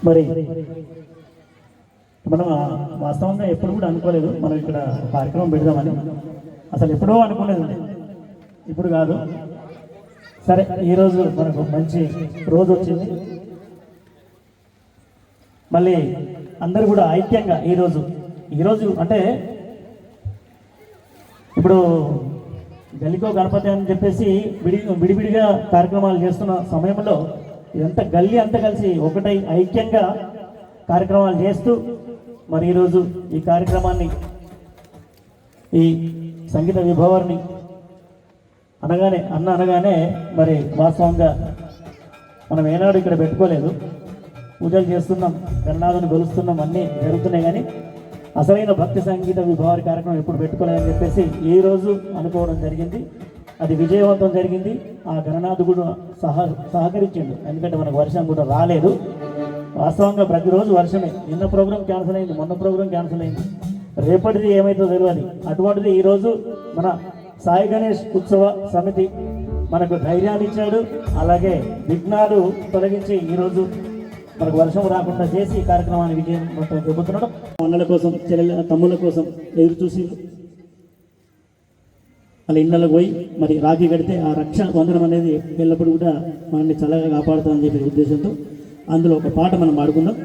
మరి మనం వాస్తవంగా ఎప్పుడు కూడా అనుకోలేదు మనం ఇక్కడ కార్యక్రమం పెడదామని, అసలు ఎప్పుడో అనుకోలేదు, ఇప్పుడు కాదు. సరే, ఈరోజు మనకు మంచి రోజు వచ్చింది. మళ్ళీ అందరూ కూడా ఐక్యంగా ఈరోజు అంటే ఇప్పుడు గల్లీకో గణపతి అని చెప్పేసి విడివిడిగా కార్యక్రమాలు చేస్తున్న సమయంలో ఇదంతా గల్లీ అంతా కలిసి ఒకటై ఐక్యంగా కార్యక్రమాలు చేస్తూ మరి ఈరోజు ఈ కార్యక్రమాన్ని, ఈ సంగీత విభవాన్ని అనగానే మరి వాస్తవంగా మనం ఏనాడు ఇక్కడ పెట్టుకోలేదు. పూజలు చేస్తున్నాం, గణనాథుని కొలుస్తున్నాం, అన్నీ జరుగుతున్నాయి. కానీ అసలైన భక్తి సంగీత విభావ కార్యక్రమం ఎప్పుడు పెట్టుకోలేదని చెప్పేసి ఈరోజు అనుకోవడం జరిగింది. అది విజయవంతం జరిగింది. ఆ గణనాథుడు కూడా సహకరించిండు. ఎందుకంటే మనకు వర్షం కూడా రాలేదు. వాస్తవంగా ప్రతిరోజు వర్షమే. నిన్న ప్రోగ్రాం క్యాన్సిల్ అయింది, మొన్న ప్రోగ్రాం క్యాన్సిల్ అయింది, రేపటిది ఏమైతుందో తెలియదు. అటువంటిది ఈరోజు మన సాయి గణేష్ ఉత్సవ సమితి మనకు ధైర్యాన్ని ఇచ్చాడు. అలాగే విఘ్నాలు తొలగించి ఈరోజు మనకు వర్షం రాకుండా చేసి ఈ కార్యక్రమాన్ని విజయవంతం చెబుతున్నాడు. అన్నల కోసం, తమ్ముళ్ళ కోసం ఎదురు చూసి వాళ్ళ ఇళ్ళకు పోయి మరి రాఖీ కడితే ఆ రక్ష బంధనం అనేది ఎల్లప్పుడూ కూడా మనల్ని చల్లగా కాపాడుతుందని చెప్పే ఉద్దేశంతో అందులో ఒక పాట మనం పాడుకుందాం.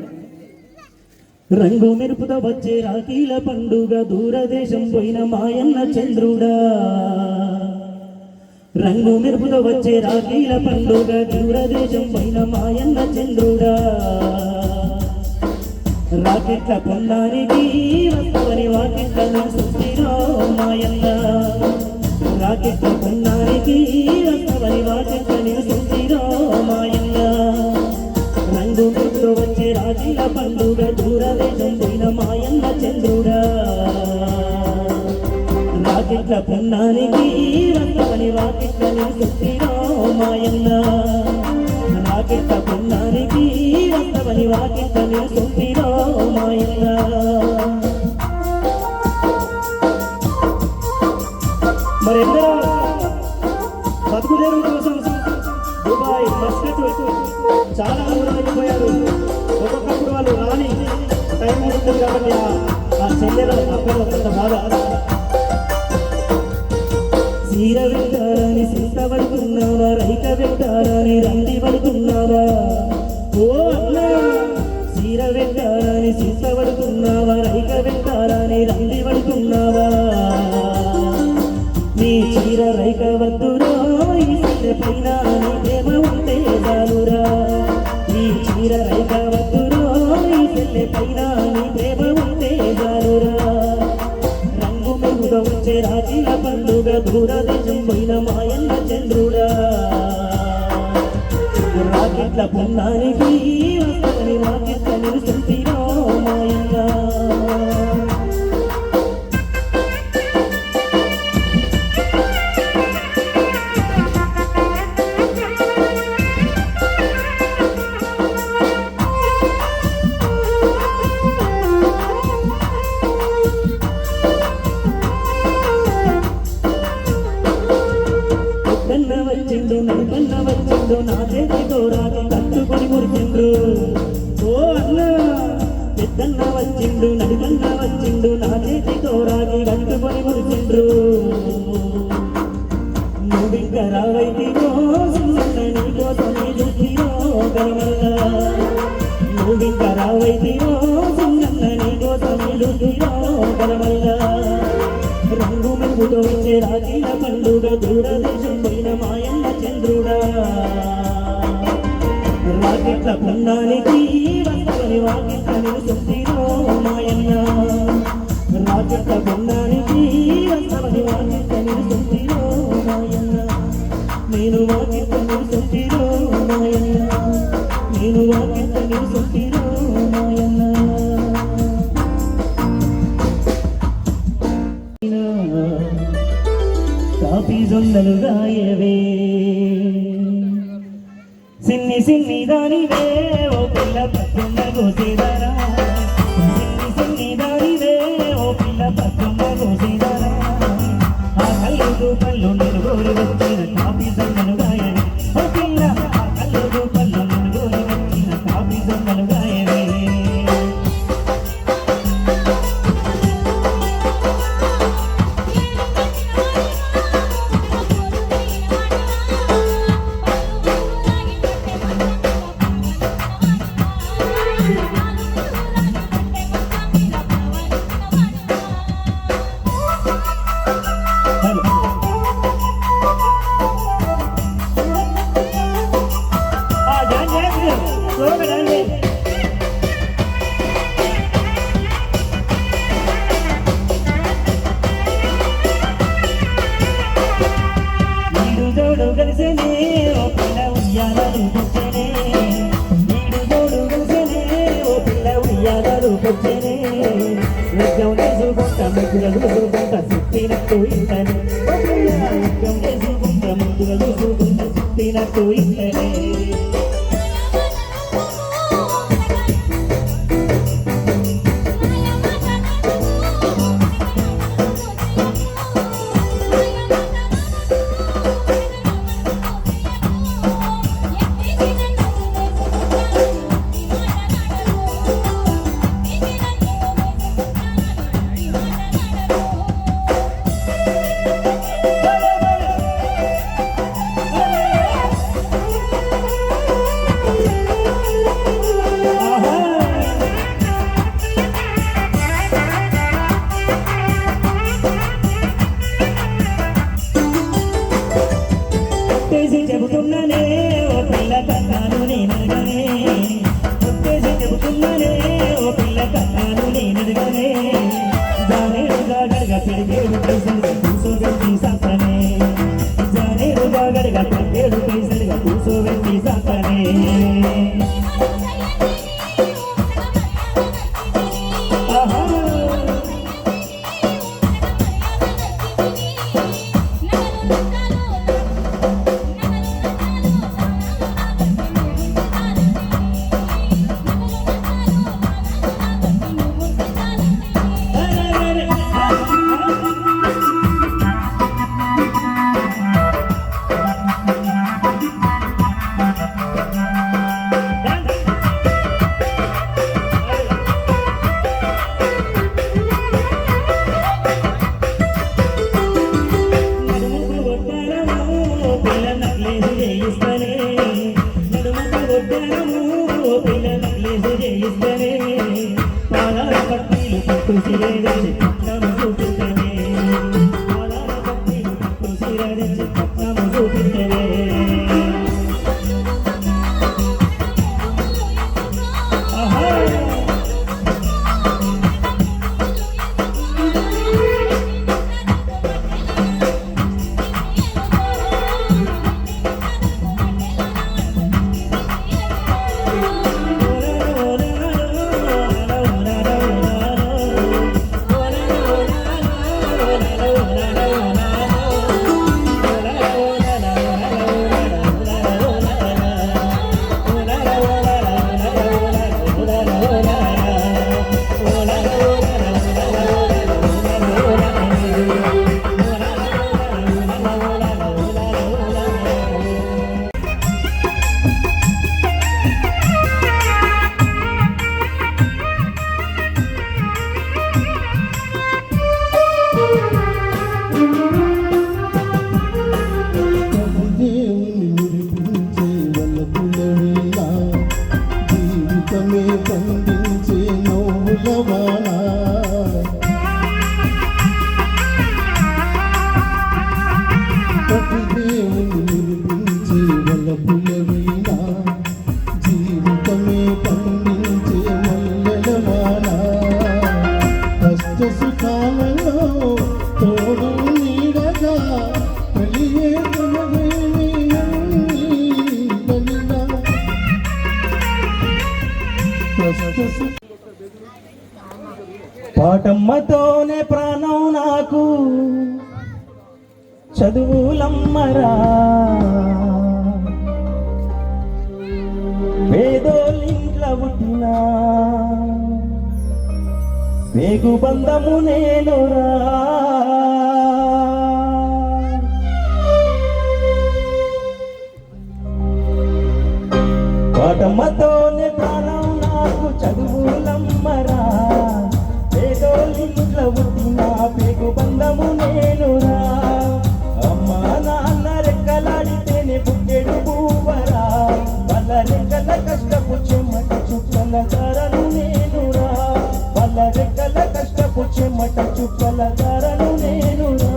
రంగు మెరుపుతో వచ్చే రాఖీల పండుగ, దూరదేశం పోయిన మాయన్న చంద్రుడా. రంగు మెరుపుతో వచ్చే రాఖీల పండుగ, దూరదేశం పోయిన మాయన్న చంద్రుడా. రాకెట్ల పొందానికి వస్తవని వాకెట్లను సుస్థిరో మాయన్న. రాకెట్ల పొందానికి వస్తవని వాకెట్లని సుస్థిరో మాయన్న. రంగు మెరుపుతో వచ్చే రాఖీల పండుగ, దూరదేశం పోయిన మాయన్న చంద్రుడా. రాకెట్ల పొందానికి వస్తవని వాకెట్లని సుస్థిరో మాయన్న. రాకెట్ల పొందానికి వస్తవని వాకెట్లని సుస్థిరో మాయన్న. మరెందరో బతుకుదేరు కోసం దుబాయ్, మస్కట్ చాలా దూరం వెళ్ళిపోయారు. ఒక్కొక్కప్పుడు వాళ్ళు రాని టైం ఉంటుంది కాబట్టి ఆ చెల్లెల అక్కడ కొంత బాధ. చీర వెళ్తారని సింత పడుతున్నావా, రైక వెళ్తారని రండి పడుతున్నావా. ఓ అన్నా, చీర వెళ్తారని సింత పడుతున్నావా, రైక వెళ్తారని రండి పడుతున్నావా. నీ చీర రైక వద్దురా, ఈ చీర పైన నీ ప్రేమ ఉంటే చాలురా. నీ చీర రైక వద్దురా, ఈ చెల్లె పైన నీ ప్రేమ ఉంటే చాలురా. రంగు మెరుగుగా వచ్చే రాఖీల పండుగ, దూరదేశం పోయిన మాయన్న చంద్రుడా. రాకెట్ల పొందానికి వస్తవని వాకెట్ల నిలుస్తుంటిరో మాయన్న. నడిపన్న వచ్చిండు, నా చేతితో రాగి కట్టుకొని మురిచిండ్రు. ఓ అన్న, పెద్దన్న వచ్చిండు, నడిపన్న వచ్చిండు, నా చేతితో రాగి కట్టుకొని మురిచిండ్రు. నువ్వింక రావైతివో సున్న, నీ కోసమే చూసిరో గరమల్ల. నువ్వింక రావైతివో సున్న, నీ కోసమే చూసిరో గరమల్ల. రంగు మెరుగుతో వచ్చే రాఖీల పండుగ, దూరదేశం పోయిన మాయన్న చంద్రుడా. రాకెట్ల పొందానికి వస్తవని వాకెట్ల నిలుస్తుంటిరో మాయన్న. రాకెట్ల పొందానికి వస్తవని వాకెట్ల నిలుస్తుంటిరో మాయన్న. నేను వాకెట్ల నిలుస్తుంటిరో మాయన్న. నేను వాకెట్ల నిలుస్తుంటిరో మాయన్న. కాపీ జొన్నలు గాయవే, సిన్ని సిన్ని దానివే, ఓ పిల్ల పక్కన గోసేదారా. సిన్ని సిన్ని దానివే, ఓ పిల్ల పక్కన గోసేదారా. ఆ కళ్ళు పళ్ళు నిలుగోలు వచ్చిన కాపీ జొన్నలు గాయవే, ఓ పిల్ల. ఆ కళ్ళు పళ్ళు నిలుగోలు వచ్చిన కాపీ జొన్నలు గాయవే. పాటమ్మతోనే ప్రాణం నాకు చదువులమ్మరా పేదోళ్ళింట్ల పుట్టినా వేగు బంధము నేనురా పాటమ్మతోనే ప్రాణం నాకు చదువులమ్మరా పేదోళ్ళింట్ల పుట్టినా పేగు బంధము నేనురా అమ్మా నాన్న రెక్కలాడితేనే పుట్టెడు పూవరా వాళ్ళ రెక్కల కష్టపు చెమట చుక్కల ధరను నేనురా వాళ్ళ రెక్కల కష్టపు చెమట చుక్కల ధరను నేనురా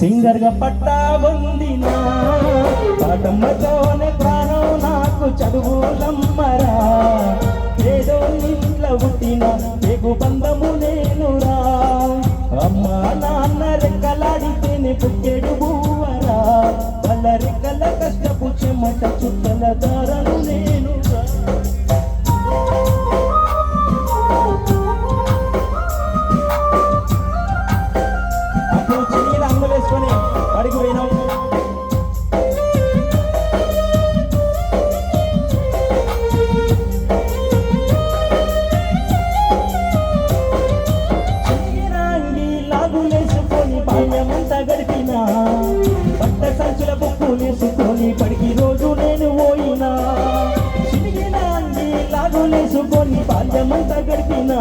సింగర్ గా పట్టా పొందిన పాటమ్మతోనే ప్రాణం నాకు చదువులమ్మరా ఏదో ఇంట్లో పుట్టిన తెగు బంధము నేనురా అమ్మ నాన్న రెక్కలాడితేనే పుట్టెడు బువ్వరా వాళ్ళ రెక్కల కష్టపు చెమట చుట్టల దారను నేనురా అప్పుడు చిన్న అంగులేసుకొని అడిగి పోయినాం గడిపినా పట్ట సంచుల బుక్కులేసుకొని పడికి రోజు నేను పోయినా చిరిగిన అంగి లాగులేసుకొని బాల్యమంతా గడిపినా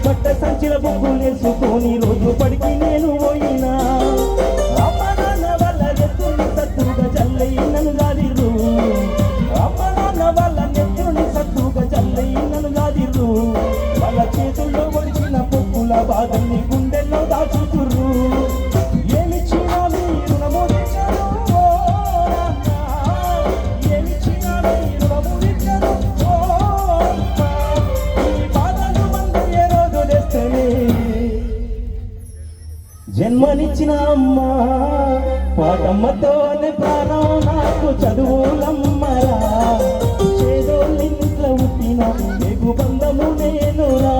పట్ట సంచుల బుక్కులేసుకొని రోజు పడికి నేను పోయినా అమ్మ నాన్న వాళ్ళ నెత్తుని సత్తుగా చల్లయి నన్ను గాదిరు అమ్మ నాన్న వాళ్ళ నెత్తుని సత్తుగా చల్లయి నన్ను గాదిరు వాళ్ళ చేతుల్లో ఒడిచిన పొక్కుల బాధల్ని గుండెల్లో దాచుతుర్రు జన్మనిచ్చిన అమ్మ పాటమ్మతోనే ప్రాణం నాకు చదువులమ్మరా చేదోళ్ళింట్లో పుట్టిన తెగు బంధము నేనురా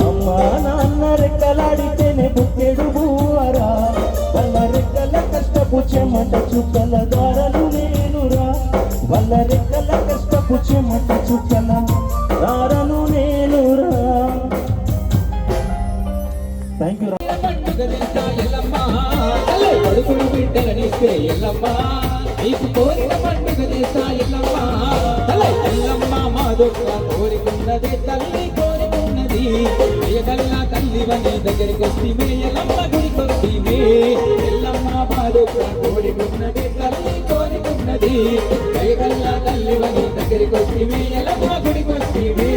అమ్మ నాన్న రెక్కలాడితేనే పుట్టెడు బువ్వరా వాళ్ళ రెక్కల కష్టపు చెమట చుక్కల దారలు నేనురా వాళ్ళ రెక్కల కష్టపు చెమట చుక్కల దారను నేనురా. Thank you. కొడుకులు బిడ్డలనిస్తే ఎల్లమ్మ నీకు కోరిన పండుగ చేస్తా ఎల్లమ్మ ఎల్లమ్మ మాదొక్క కోరికున్నది తల్లి కోరికున్నది ఎగల్లా తల్లివని దగ్గరికి వస్తీమే ఎల్లమ్మ గుడికి వస్తీమే ఎల్లమ్మ మాదొక్క కోరికున్నది తల్లి కోరికున్నది ఎగల్లా తల్లివని దగ్గరికి వస్తీమే ఎల్లమ్మ గుడికి వస్తీమే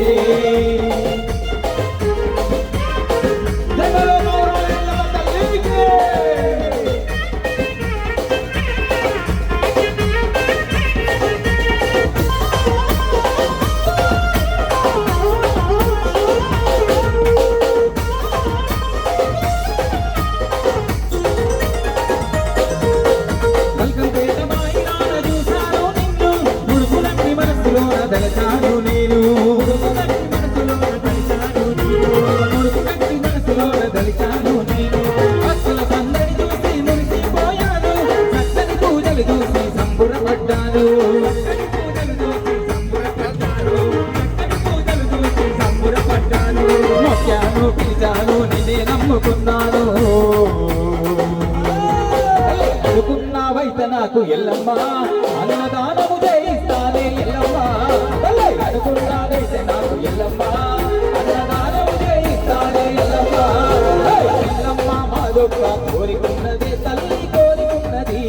నమ్ముకున్నాను అనుకున్నావైతే నాకు ఎల్లమ్మ అన్నదానము చేయిస్తానే ఎల్లమ్మ అనుకున్నావైతే నాకు ఎల్లమ్మ అన్నదానము చేయిస్తానే ఎల్లమ్మ ఎల్లమ్మ మాదొక్క కోరికున్నది తల్లి కోరికున్నది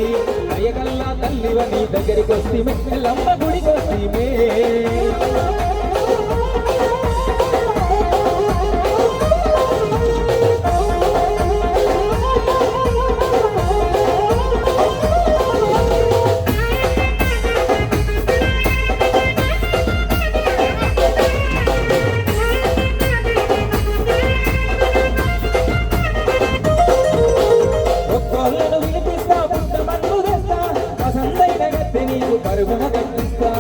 అయ్యగల్లా తల్లివని దగ్గరికి వస్తీమే ఎల్లమ్మ గుడికి వస్తీమే పరుగున కట్టిస్తా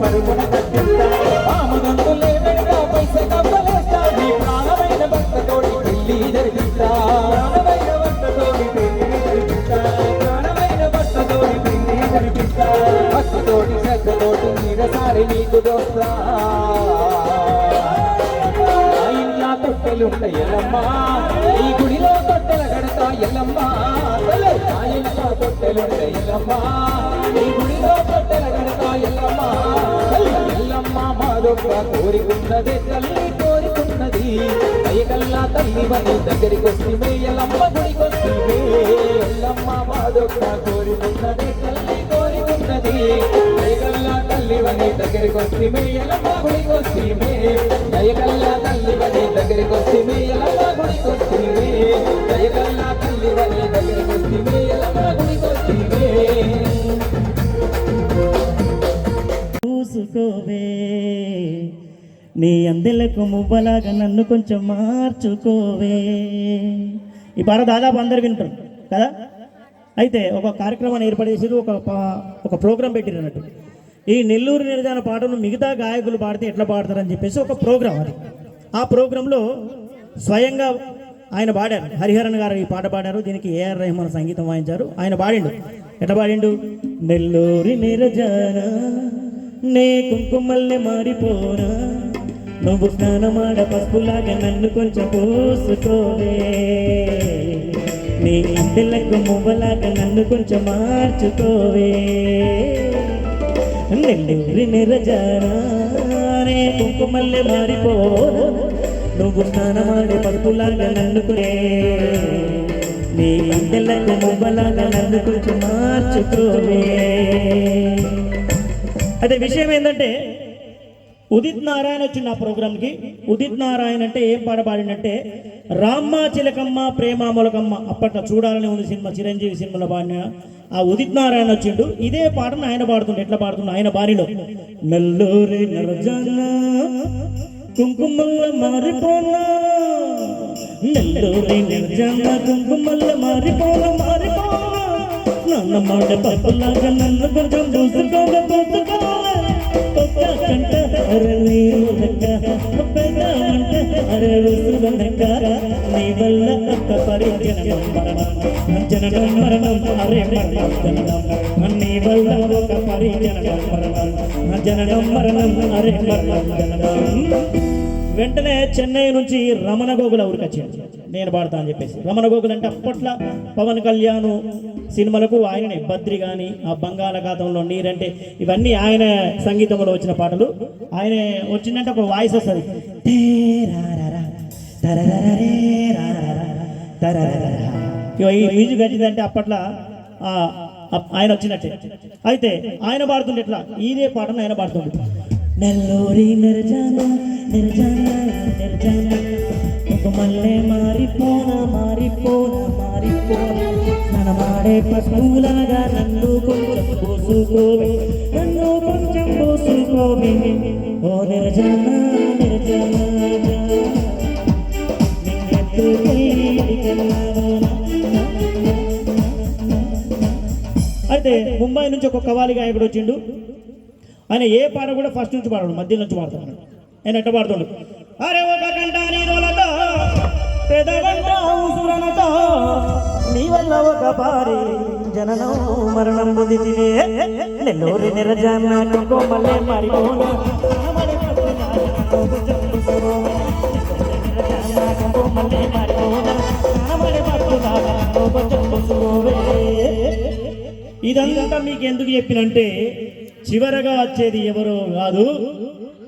పరుగున కట్టిస్తా ఆమదంతులే వెంట పైస కవ్వలేస్తా నీ ప్రాణమైన భర్తతోటి పెళ్లి జరిపిస్తా ప్రాణమైన భర్తతోటి పెళ్లి జరిపిస్తా ప్రాణమైన భర్తతోటి పెళ్లి జరిపిస్తా భక్తితోటి శ్రద్ధతోటి నిరసారి నీకు దోస్తా ఆ ఇంట్లో తొట్టెలుంటాయి ఎల్లమ్మ ఈ గుడిలో తొట్టెల గడతా ఎల్లమ్మ తొట్టెలుంటాయి ఎల్లమ్మ ఈ గుడిలో తొట్టెల గడతా ఎల్లమ్మ ఎల్లమ్మ మాదొక్క కోరికున్నది తల్లి కోరికున్నది అయ్యకల్లా తల్లివని దగ్గరికి వస్తీమే ఎల్లమ్మ గుడికి వస్తీమే ఎల్లమ్మ మాదొక్క కోరికున్నది తల్లి కోరికున్నది అయ్యకల్లా తల్లివని దగ్గరికి వస్తీమే ఎల్లమ్మ గుడికి వస్తీమే అయ్యకల్లా తల్లి తల్లివని దగ్గరికి వస్తే ఎల్లమ్మ గుడికి వస్తే దయగల్లా తల్లివని దగ్గరికి వస్తే ఎల్లమ్మ గుడికి వస్తే చూసుకోవే నీ అందెలకు మువ్వలాగా నన్ను కొంచెం మార్చుకోవే. ఈ పాట దాదాపు అందరు వింటారు కదా. అయితే ఒక కార్యక్రమాన్ని ఏర్పాటు చేసి ఒక ప్రోగ్రాం పెట్టారు అన్నట్టు. ఈ నెల్లూరు నిర్జన పాటను మిగతా గాయకులు పాడితే ఎట్లా పాడతారని చెప్పేసి ఒక ప్రోగ్రాం అది. ఆ ప్రోగ్రాంలో స్వయంగా ఆయన పాడారు. హరిహరన్ గారు ఈ పాట పాడారు. దీనికి ఏఆర్ రెహమాన్ సంగీతం వాయించారు. ఆయన పాడిండు. ఎట్లా పాడిండు? నెల్లూరి నిర్జన నే కుంకుమల్లె మారిపోనా, నువ్వు స్నానమాడ పసుపులాగా నన్ను కొంచెం పోసుకోవే, నీ ఇంటిలకు మువ్వలాగా నన్ను కొంచెం మార్చుకోవే. నెల్లూరి నిర్జన నే కుంకుమల్లె మారిపోనా, నువ్వు స్నానమాడే పసుపులాగా నన్ను నీ ఇంటిలకు మువ్వలాగా నన్ను కొంచెం మార్చుకోవే. అయితే విషయం ఏంటంటే ఉదిత్ నారాయణ వచ్చింది ఆ ప్రోగ్రామ్కి. ఉదిత్ నారాయణ అంటే ఏం పాట పాడినంటే రామ్మ చిలకమ్మ ప్రేమ మొలకమ్మ, అప్పట్లో చూడాలని ఉంది సినిమా, చిరంజీవి సినిమాలో పాడిన ఆ ఉదిత్ నారాయణ వచ్చిండు. ఇదే పాటను ఆయన పాడుతుండే. ఎట్లా పాడుతుండే? ఆయన బాణిలో నెల్లూరి నిర్జన కుంకుమల్ల మారిపోనా, నెల్లూరి నిర్జన కుంకుమల్ల మారిపోనా, నాన్న మాట పప్పులాగా నన్ను కొంచెం చూసుకోగా కంట అరవై అరే వస్తుందక్క, నీ వల్ల ఒక్క పరిజనం మరణం జననం మరణం అరే మరణం జననం, నీ వల్ల ఒక పరిజనం మరణం జననం మరణం అరే మరణం జననం. వెంటనే చెన్నై నుంచి రమణ గోగుల ఊరికి వచ్చాడు. నేను పాడతా అని చెప్పేసి. రమణ గోగుల్ అంటే అప్పట్లో పవన్ కళ్యాణ్ సినిమాలకు ఆయననే బద్రి కానీ, ఆ బంగాళాఖాతంలో నీరంటే, ఇవన్నీ ఆయన సంగీతంలో వచ్చిన పాటలు. ఆయన వచ్చిందంటే ఒక వాయిస్ వస్తుంది, ఈ మ్యూజిక్ వచ్చిందంటే అప్పట్లో ఆయన వచ్చినట్టే. అయితే ఆయన పాడుతుంటే ఎట్లా? ఇదే పాటను ఆయన పాడుతుండే. నెల్లూరి నిర్జన నిర్జన నిర్జన మల్లె మారిపోనా మారిపోనా మారిపోనా, మనమాడే పశువులాగా నన్ను కొంచెం పోసుకోవే, నన్ను కొంచెం పోసుకోవే, ఓ నిర్జన నిర్జన. అయితే ముంబై నుంచి ఒక కవాలి గాయకుడు వచ్చిండు. ఆయన ఏ పాట కూడా ఫస్ట్ నుంచి పాడాడు, మధ్య నుంచి పాడుతున్నాడు. ఆయన ఎట్ట పాడుతాడు? అరే ఒక గంట నీరులతో పెదగంట ఉసురనతో నీ వల్ల ఒక పారి జననం మరణం పొందితివే, నెల్లూరి నిర్జన కుంకుమల్లె మారిపోనా, ఇదంతా మీకు ఎందుకు చెప్పినంటే చివరగా వచ్చేది ఎవరో కాదు,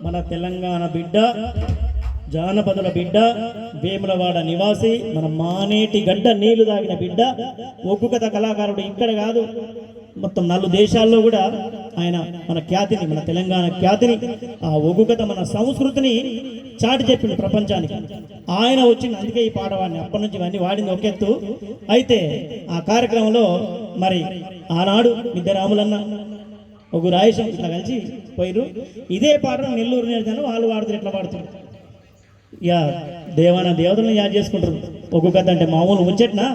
మన తెలంగాణ బిడ్డ, జానపదుల బిడ్డ, వేములవాడ నివాసి, మన మానేటి గడ్డ నీళ్లు తాగిన బిడ్డ, ఒగ్గు కథ కళాకారుడు. ఇక్కడ కాదు, మొత్తం 4 దేశాల్లో కూడా ఆయన మన ఖ్యాతిని, మన తెలంగాణ ఖ్యాతిని, ఆ ఒగ్గు కథ మన సంస్కృతిని చాటి చెప్పింది ప్రపంచానికి. ఆయన వచ్చింది, అందుకే ఈ పాట వాడిని. అప్పటి నుంచి ఇవన్నీ వాడింది ఒక ఎత్తు. అయితే ఆ కార్యక్రమంలో మరి ఆనాడు విద్యారాములన్న, ఒక రాయేశం ఇట్లా కలిసి పోయిరు. ఇదే పాటను నెల్లూరు నేర్చాను వాళ్ళు వాడుతారు. ఎట్లా పాడుతారు? ఇక దేవతలను యాడ్ చేసుకుంటారు. ఒక్కొక్క కథ అంటే మామూలు ముచ్చట్నా,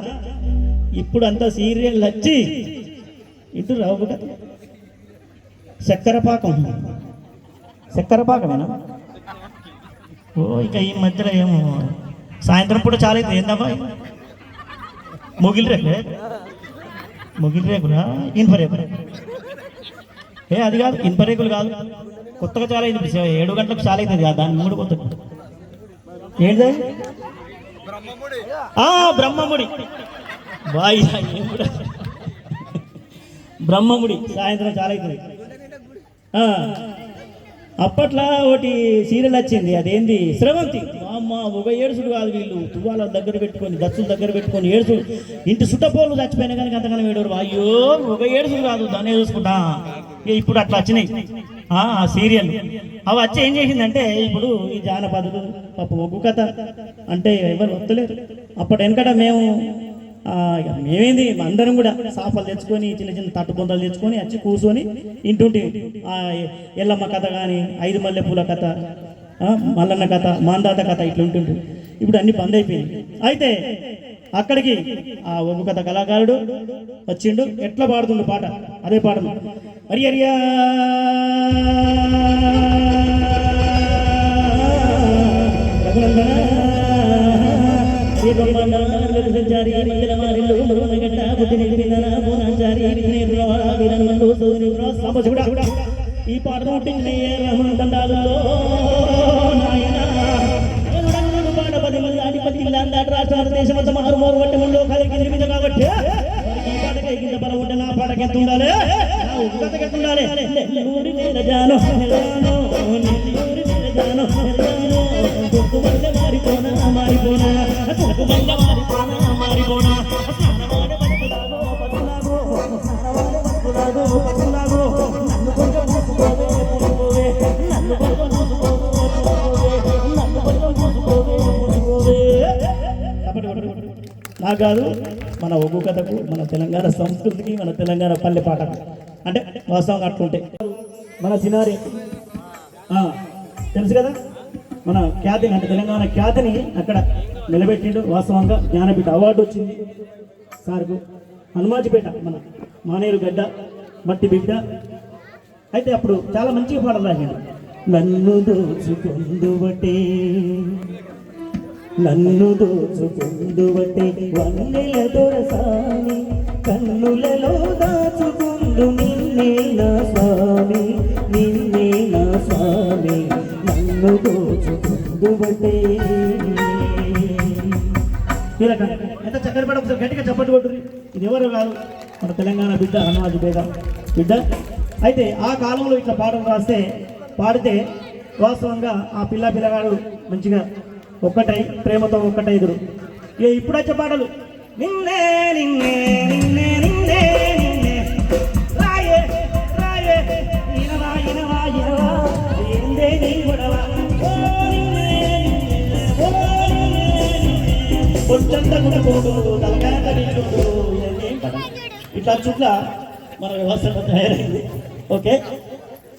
ఇప్పుడు అంతా సీరియల్ వచ్చి ఇటు రావు కథ. చక్కెర పాకమేనా? ఓ ఇక ఈ మధ్యలో ఏమో సాయంత్రం పూట చాలా అవుతుంది. ఏందబ్బా మొగిలి రేకులా ఇనుప రేకులు? అది కాదు, ఇనుప రేకులు కాదు, కొత్తగా చాలా అయింది. 7 గంటలకు చాలా అవుతుంది కదా, దాన్ని 3 కొత్త ఏంటి? బ్రహ్మముడి బాయ్, బ్రహ్మముడి సాయంత్రం చాలా అవుతుంది. అప్పట్లో ఒకటి సీరియల్ వచ్చింది, అదేంది స్రవంతి. అమ్మ ఒక ఏడుసుడు కాదు, వీళ్ళు తువ్వాల దగ్గర పెట్టుకొని, దచ్చుల దగ్గర పెట్టుకొని ఏడుసుడు. ఇంటి సుట్టపోళ్ళు చచ్చిపోయినా కానీ అంతకన్నా ఏడవరు. అయ్యో ఒక ఏడుసుడు కాదు, దాన్నే చూసుకుంటా ఇప్పుడు అట్లా వచ్చినాయి ఆ సీరియల్ అవి వచ్చి ఏం చేసిందంటే ఇప్పుడు ఈ జానపదులు పాప ఒగ్గు కథ అంటే ఎవరు వస్తలేరు. అప్పటి వెనకట మేము మేమేంది అందరం కూడా సాఫలు తెచ్చుకొని చిన్న చిన్న తట్టు బొందలు తెచ్చుకొని వచ్చి కూర్చొని ఇంటుంటి ఎల్లమ్మ కథ కానీ 5 మల్లెపూల కథ, మల్లన్న కథ, మాందాత కథ ఇట్లా ఉంటుండ్రు. ఇప్పుడు అన్ని బంద్ అయిపోయింది. అయితే అక్కడికి ఆ ఒగ్గు కథ కళాకారుడు వచ్చిండు. ఎట్లా పాడుతుండు పాట, అదే పాడను. హరియరియా ఈ పాట దండాలు రాష్ట్రాల దేశమంతా మారుమోరు పట్టి ముందు కలిగి నిర్మిత కాబట్టి ఈ పాటకి కింద బలం ఉంటే నా పాటకి ఎంత ఉండాలి, నా ఉగ్గుకథకి ఎంత ఉండాలి. నెల్లూరి నేలజాను మారిపోనా మారిపోనా మారిపోనా నాకు కాదు, మన ఒగ్గు కథకు, మన తెలంగాణ సంస్కృతికి, మన తెలంగాణ పల్లె పాటకు అంటే వాస్తవంగా అట్లుంటాయి. మన సినారి తెలుసు కదా, మన ఖ్యాతిని అంటే తెలంగాణ ఖ్యాతిని అక్కడ నిలబెట్టిండు. వాస్తవంగా జ్ఞానపీఠ అవార్డు వచ్చింది సార్కు. హనుమాజిపేట మన మానేరు గడ్డ, మట్టి బిడ్డ. అయితే అప్పుడు చాలా మంచిగా పాటలు రాశాడు. నన్ను దోచుకుందువటే నన్ను దోచుకుందువటే వన్నెల దొరసాని కన్నులలో దాచుకుందు నిన్నే నా స్వామి నిన్నే నా స్వామి నన్ను దోచుకుందువటే. ఎంత చక్కని పాట, ఒకసారి గట్టిగా చప్పట్లు కొట్టుర్రి. ఇది ఎవరు కాదు, మన తెలంగాణ బిడ్డ హనుమాజీ పేద బిడ్డ. అయితే ఆ కాలంలో ఇట్లా పాటలు రాస్తే పాడితే వాస్తవంగా ఆ పిల్లగాడు మంచిగా ఒక్కటై ప్రేమతో ఒక్కటైదురు. ఇక ఇప్పుడు వచ్చే పాటలు నిన్నే నిన్నే నిన్నే నిన్నే నిన్నే రాయే రాయే ఇనవా ఇనవా ఇనవా ఏందే నీ గొడవ కొంచెంత కూడా పోడు ఇట్లా చుట్ల మన వ్యవస్థ తయారైంది. ఓకే,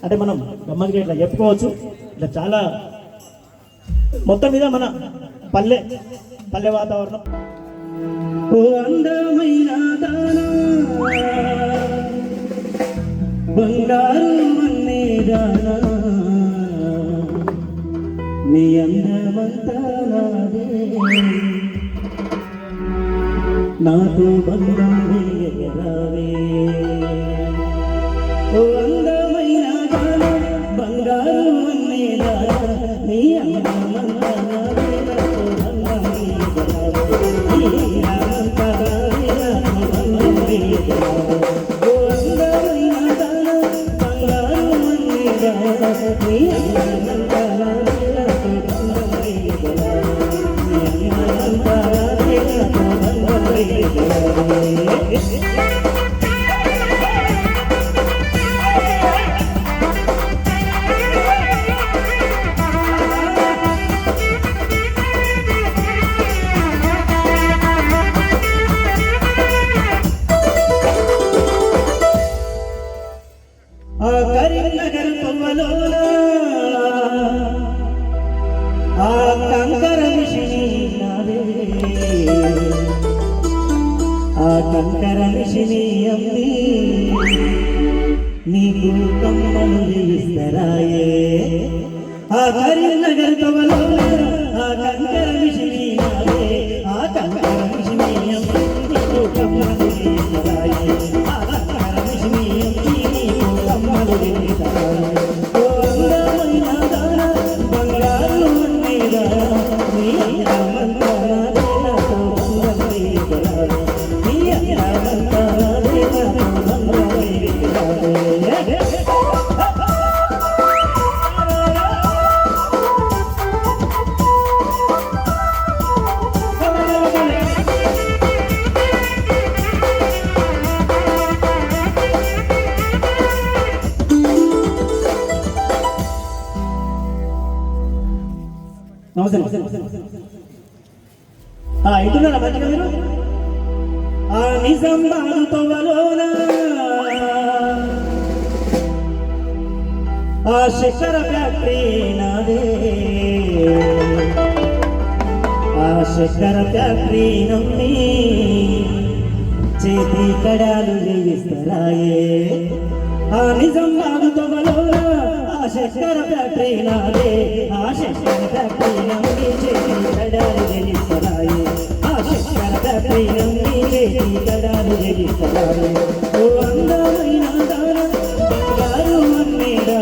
అంటే మనం గమ్మత్తుగా ఇట్లా చెప్పుకోవచ్చు. ఇట్లా చాలా మొత్తం మీద మన పల్లె వాతావరణం. ఓ అందమైన దానా బంగారు మన్నే దానా నీ అందమంతా నాదే నాకు బంధం వేయరావే. ఓ అందమైన దానా బంగారు మన్నే దానా నీ అందమంతా నాదే నాకు బంధం వేయరావే. నీ అందమంతా నాదే నాకు బంధం వేయరావే. ఓ అందమైన దానా బంగారు మన్నే దానా నీ అందమంతా నాదే నాకు బంధం వేయరావే. నీ అందమంతా నాదే నాకు బంధం వేయరావే. ఆ కరీంనగర్ కొమ్మలోన ఆ కంకర మిషిని నాదే ఆ కంకర మిషిని అమ్మి నీకు కమ్మలు ఇస్తరాయే. ఆ కరీంనగర్ కొమ్మలోన ఆ కంకర మిషిని నాదే ఆ కంకర మిషిని అమ్మి నీకు కమ్మలు ఇస్తరాయే. ఆ కంకర మిషిని అమ్మి నీకు కమ్మలు ఇస్తరాయే. ఓ అందమైన దానా బంగారు మన్నే దానా నీ అందమంతా నాదే నాకు బంధం వేయరావే. నీ అందమంతా నాదే నాకు బంధం వేయరావే. నమస్తే ఇటున్నారా మంచిగా మీరు ఆ నిజామాబాదు తోవలోన ఆ చక్కెర ఫ్యాక్టరీ నాదే ఆ చక్కెర ఫ్యాక్టరీ నమ్మి చేతి కడాలు చేయిస్తారాయే ఆ నిజామాబాదు తోవలోన ఆ చక్కెర ఫ్యాక్టరీ నాదే ఆ చక్కెర ఫ్యాక్టరీ నమ్మి చేతి కడాలు చేయిస్తారాయే ఆ చక్కెర ఫ్యాక్టరీ నమ్మి చేతి కడాలు చేయిస్తారాయే ఓ అందమైన దాన బంగారు అన్నేడా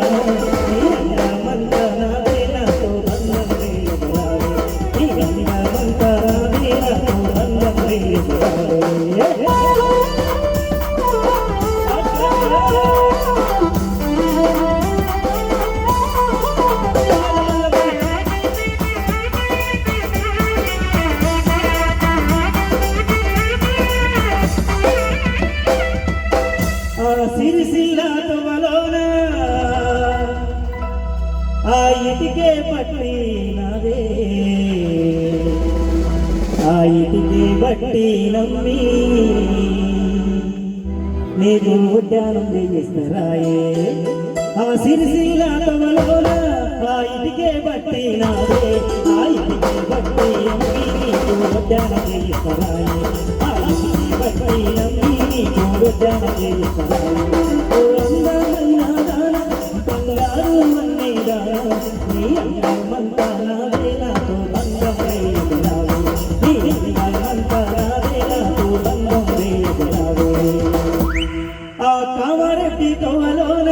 నీ అందమంతా నాదే నాతో బంధం వేయగలావే నీ అందమంతా నాదే నాతో బంధం వేయగలావే సిరిసిల్లాతోవలోన ఆ ఇటికే పట్టి నాదే ఆ ఇటికే బట్టి నమ్మి నీకు ఉద్యానం చేయిస్తారాయే ఆ సిరిసిల్లాతోవలోన ఆ ఇటికే బట్టి నాదే ఆ ఇటికే బట్టి నమ్మి నీకు ఉద్యానం చేయిస్తారాయే ఆ ఇటికే బట్టి నమ్మి నీకు ఉద్యానం చేయిస్తారాయే బంగారు మన్నేదా నీ అందమంతా నాదే నాతో బంధం వేయగలావే నీ అందమంతా నాదే నాతో బంధం వేయగలావే ఆ కామారెడ్డి తోవలోన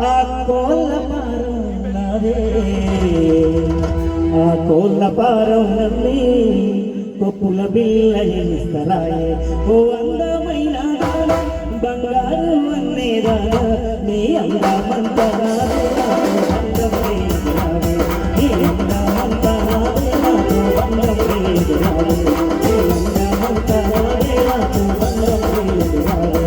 ఆ కోళ్ళపారం నాదే ఆ కోళ్ళపారం నమ్మి కొప్పుల బిల్ల ఎనిస్తరాయే ఓ అందమైన బంగారు అన్నేదా నీ అందమంతా నాదే నాతో బంధం వేయగలావే నీ అందమంతా నాదే నాతో బంధం వేయగలావే నీ అందమంతా నాదే నాతో బంధం వేయగలావే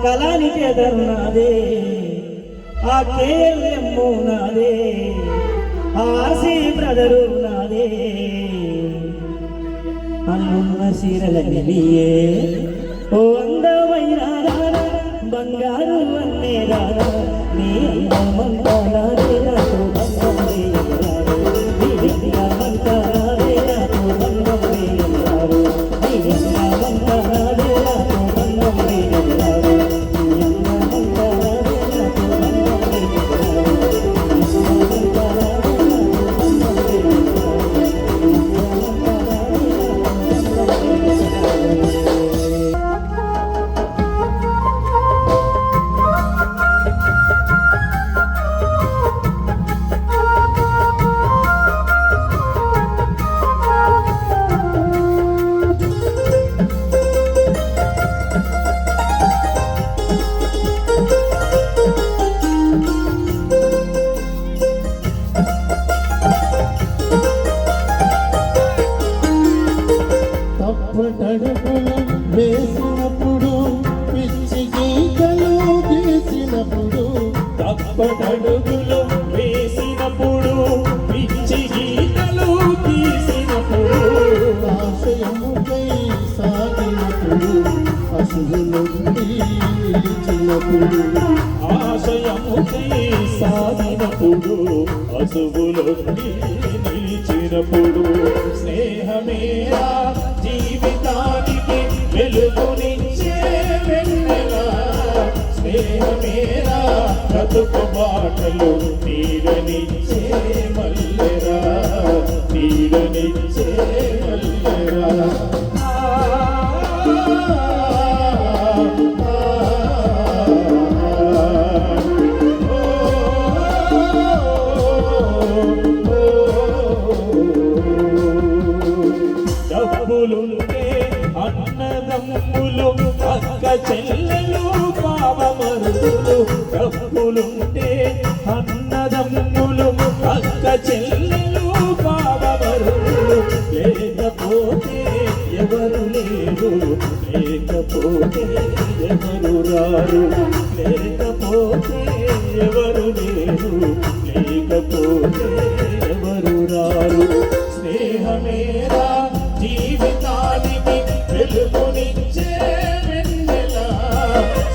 కళానికి ఎదరు నాదే ఆ కేఎల్ఎమ్ము నాదే ఆర్సీ బ్రదరు నాదే అన్నున్న చీరలని నీయే ఓ అందమైన రానా బంగారు అన్నే రానా నీ అందమంతా నాదే నాతో బంధం వేయగలావే నీ అందమంతా నాదే నాతో బంధం వేయగలావే నీ అందమంతా నాదే నాతో బంధం వేయగలావే తప్పటడుగులు వేసినప్పుడు పిచ్చి గీతలు గీసినప్పుడు తప్పటడుగులు వేసినప్పుడు పిచ్చి గీతలు తీసినప్పుడు ఆశయముకై సాగినప్పుడు అసుగులుండి నిలిచినప్పుడు ఆశయముకై సాగినప్పుడు అసువులొండి నిలిచినప్పుడు స్నేహమేరా జీవితానికి వెలుగునిచ్చే వెన్నెలా స్నేహమేరా బ్రతుకు బాటలు నీడనిచ్చే మల్లెరా నీడనిచ్చే మల్లెరా డబ్బులుంటే అన్నదమ్ములు అక్క చెల్లెలు బావమరుదులు డబ్బులుంటే అన్నదమ్ములు అక్క చెల్లెలు బావమరుదులు లేకపోతే ఎవరు లేరు లేకపోతే ఎవరు రారు లేకపోతే ఎవరు లేరు లేకపోతే ఎవరు రారు స్నేహమేరా జీవితానికి వెలుగునిచ్చే వెన్నెల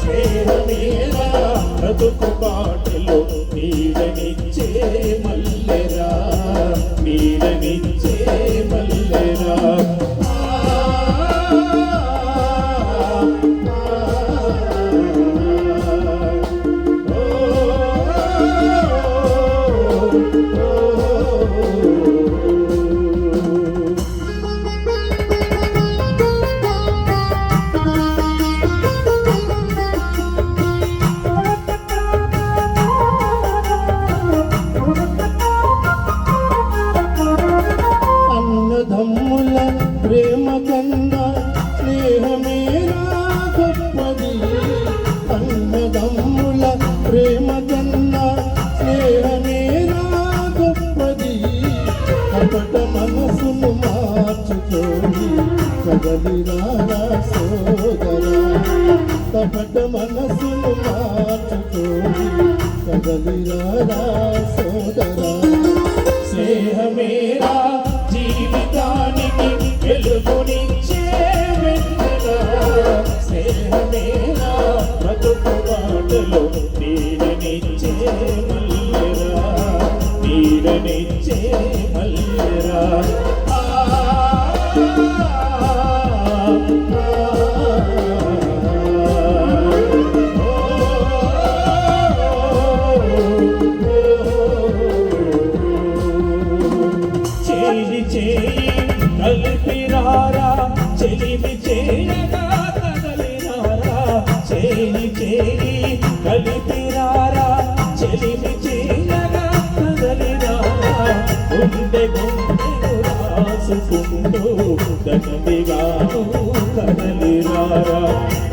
స్నేహమేరా బ్రతుకు బాటలో నీడనిచ్చే మల్లెరా నీడనిచ్చే మల్లెరా అన్నదమ్ముల ప్రేమ కన్నా స్నేహమేరా గొప్పది అన్నదమ్ముల ప్రేమ కన్నా స్నేహమేరా గొప్పది కపట మనసును మార్చుకోని కదలిరారా సోదరా కపట మనసును మార్చుకోని కదలిరారా సోదరా స్నేహమేరా జీవితానికి వెలుగునిచ్చే వెన్నెల స్నేహమేరా బ్రతుకు బాటలో నీడనిచ్చే మల్లెరా నీడనిచ్చే మల్లెరా చేయి చేయి కలిపిరారా చెలిమి చేయగా కదలిరారా చేయి చేయి కలిపిరారా చెలిమి చేయగా కదలిరారా గుండె గుండెను రాసుకుంటూ కదలిగాను కదలిరారా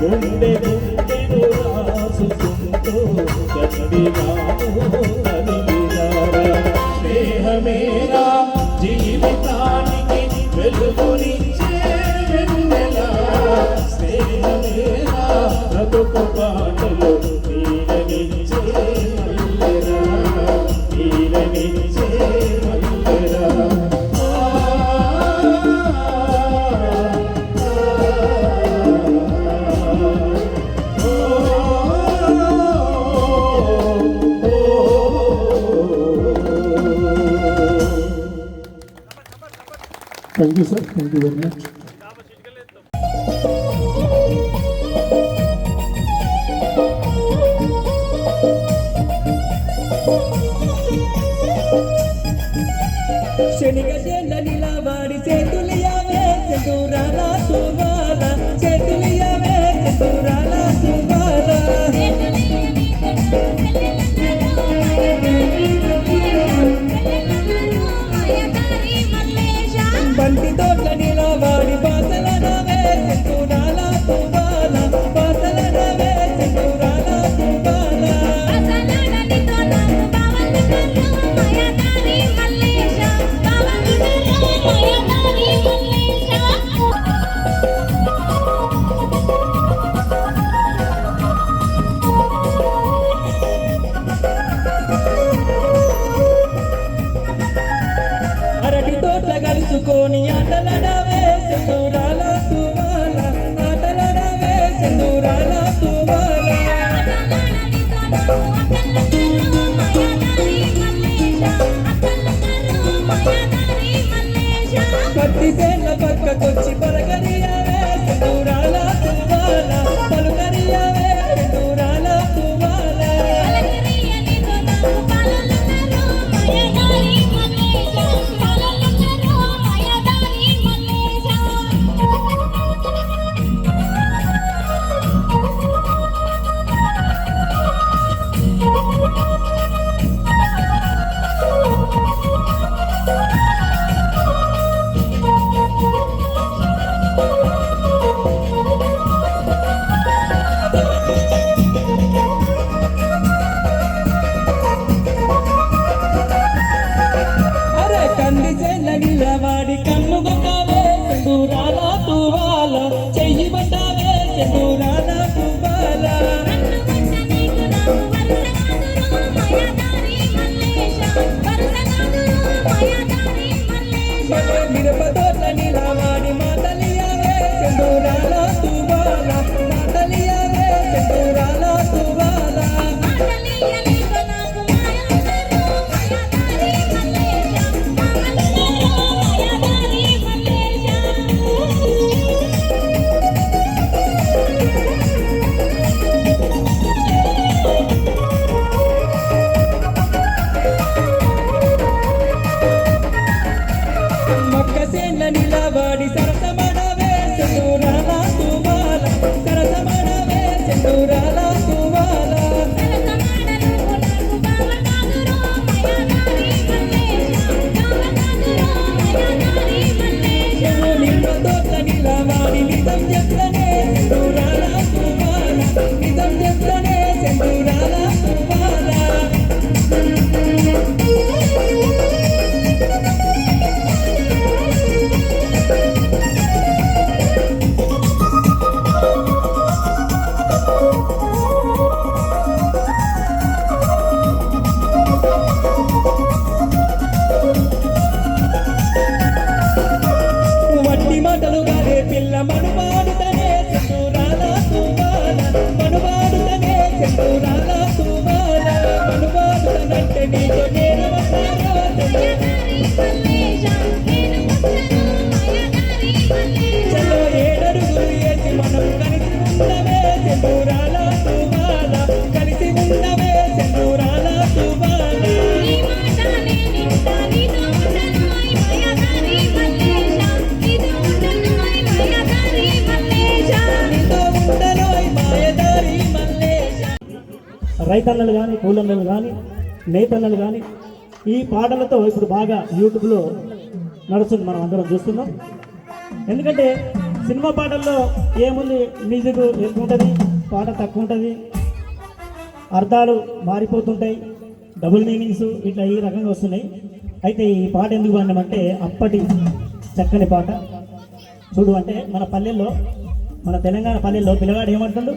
గుండె గుండెను రాసుకుంటూ కదలిగాను కదలిరారా స్నేహమేరా జీవితానికి వెలుగునిచ్చే వెన్నెల స్నేహమేరా బ్రతుకు బాటలో నీడనిచ్చే మల్లెరా నీడనిచ్చే మల్లెరా thank you sir thank you very much శనిగడ్డ నిలబడి చేతులియావే చతురాల సువాల చేతులియావే చతురాల సువాల బంతి తోట నిలబడి బాసల నవే చతురాల సువాల బాసల నవే చతురాల సువాల బావని మిరపతోట నిలవాడి మాటలియావే సింధూరాల తువాల మాటలియావే సింధూరాల తువాల మొక్కసేన నిలవాడి సరసమడవే సింధూరాల తువాల సరసమడవే సింధూరాల తువాల నిమ్మతోట నిలవాడి నిజం చెప్తనే సింధూరాల తువాల నిజం చెప్తనే సింధూరాల తువాల వట్టి మాటలు గారే పిల్ల మనువాడుతనే సింధూరాల తువాల మనువాడుతనే సింధూరాల తువాల మనువాడుతనంటే నీతో నేను వస్తాను చలో ఏడరుగులు వేసి మనం కలిసి ఉండవే సింధూరాల తువాల కలిసి ఉండవే సింధూరాల తువాల నీతో ఉండలోయ్ మాయదారి మల్లేశ రైతన్నలు కానీ కూలన్నలు కానీ నేతన్నలు కానీ ఈ పాటలతో ఇప్పుడు బాగా యూట్యూబ్లో నడుస్తుంది, మనం అందరం చూస్తున్నాం. ఎందుకంటే సినిమా పాటల్లో ఏముంది, మ్యూజిక్ ఎక్కువ ఉంటుంది, పాట తక్కువ ఉంటుంది, అర్థాలు మారిపోతుంటాయి, డబుల్ మీనింగ్స్ ఇట్లా ఈ రకంగా వస్తున్నాయి. అయితే ఈ పాట ఎందుకు పాడినామంటే అప్పటి చక్కని పాట. చూడు అంటే మన పల్లెల్లో, మన తెలంగాణ పల్లెల్లో పిల్లగాడు ఏమంటుండు,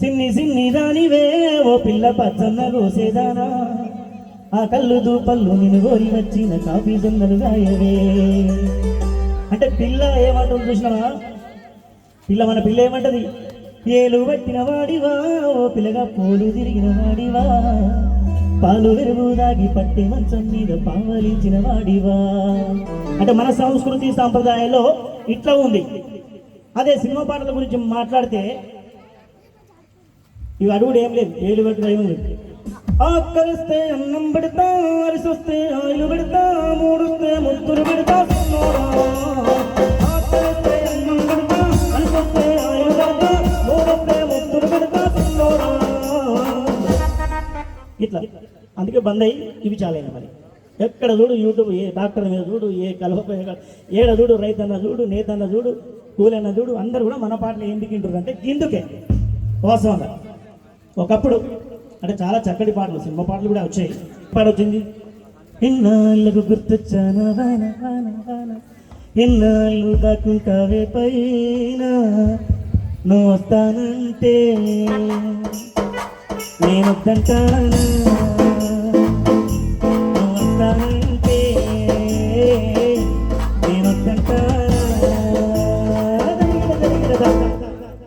సిన్ని సిన్ని రానివే ఓ పిల్ల పచ్చన్న రోసేదానా, ఆ కళ్ళు దూపళ్ళు నిన్ను గోరి వచ్చిన కాఫీ జొన్నలు గాయవే. అంటే పిల్ల ఏమంటుంది చూసినావా, పిల్ల మన పిల్ల ఏమంటది, ఏలు పట్టిన వాడివా ఓ పిల్లగా పోలు తిరిగిన వాడివా, పాలు వెరుగు దాగి పట్టే మంచం మీద పావలించిన వాడివా. అంటే మన సంస్కృతి సాంప్రదాయాల్లో ఇట్లా ఉంది. అదే సినిమా పాటల గురించి మాట్లాడితే ఇవి అడుగుడు ఏం లేదు, ఏలు పెట్టుగా ఏముంది, ఆకలిస్తే అన్నం పెడతా, అరిసొస్తే ఆయిలు పెడతా, మూడుస్తే ముద్దులు పెడతా, ఆకలిస్తే అన్నం పెడతా, అరిసొస్తే ఆయిలు పెడతా, మూడుస్తే ముద్దులు పెడతా. ఇట్లా అందుకే బంద్ అయ్యి ఇవి చాలైన మరి. ఎక్కడ చూడు యూట్యూబ్, ఏ డాక్టర్ మీద చూడు, ఏ కలప ఏడ చూడు, రైతన్న చూడు, నేతన్న చూడు, కూలన్న చూడు, అందరు కూడా మన పాటలు ఎందుకు వింటారు అంటే ఇందుకే వాస్తవంగా. ఒకప్పుడు అంటే చాలా చక్కటి పాటలు, సినిమా పాటలు కూడా వచ్చాయి. పాట వచ్చింది, ఎన్నాళ్ళకు గుర్తొచ్చానా వాన వాన వాన, ఎన్నాళ్ళు దాక్కుంటావే పైన, నువ్వు వస్తానంటే నేను వద్దంటానా, నువ్వు వస్తానంటే నేను వద్దంటానా.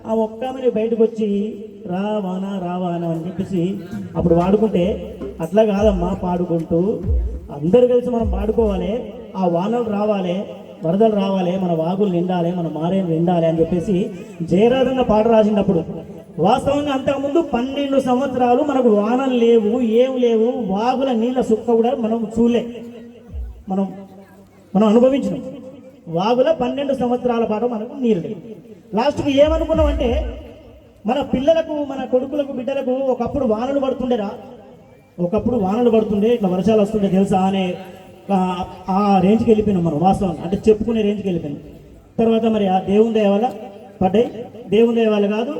ఆ ఒక్కమని బయటకు వచ్చి రావానా రావానా అని చెప్పేసి అప్పుడు వాడుకుంటే, అట్లా కాదమ్మా, పాడుకుంటూ అందరు కలిసి మనం పాడుకోవాలి, ఆ వానలు రావాలి, వరదలు రావాలి, మన వాగులు నిండాలి, మన మారేలు నిండాలి అని చెప్పేసి జయరాజన్న పాట రాసినప్పుడు వాస్తవంగా అంతకుముందు 12 సంవత్సరాలు మనకు వానలు లేవు, ఏం లేవు, వాగుల నీళ్ళ సుక్క కూడా మనం చూలే, మనం అనుభవించినాం. వాగుల 12 సంవత్సరాల పాటు మనకు నీరు లేవు. లాస్ట్కి ఏమనుకున్నాం అంటే, మన పిల్లలకు, మన కొడుకులకు, బిడ్డలకు ఒకప్పుడు వానలు పడుతుండేరా, ఒకప్పుడు వానలు పడుతుండే, ఇట్లా వర్షాలు వస్తుండే తెలుసా అనే ఆ రేంజ్కి వెళ్ళిపోయినాం మనం. వాస్తవం అంటే చెప్పుకునే రేంజ్కి వెళ్ళిపోయినాం. తర్వాత మరి ఆ దేవుని దయ వల్ల పడ్డాయి. దేవుని దయ వల్ల కాదు,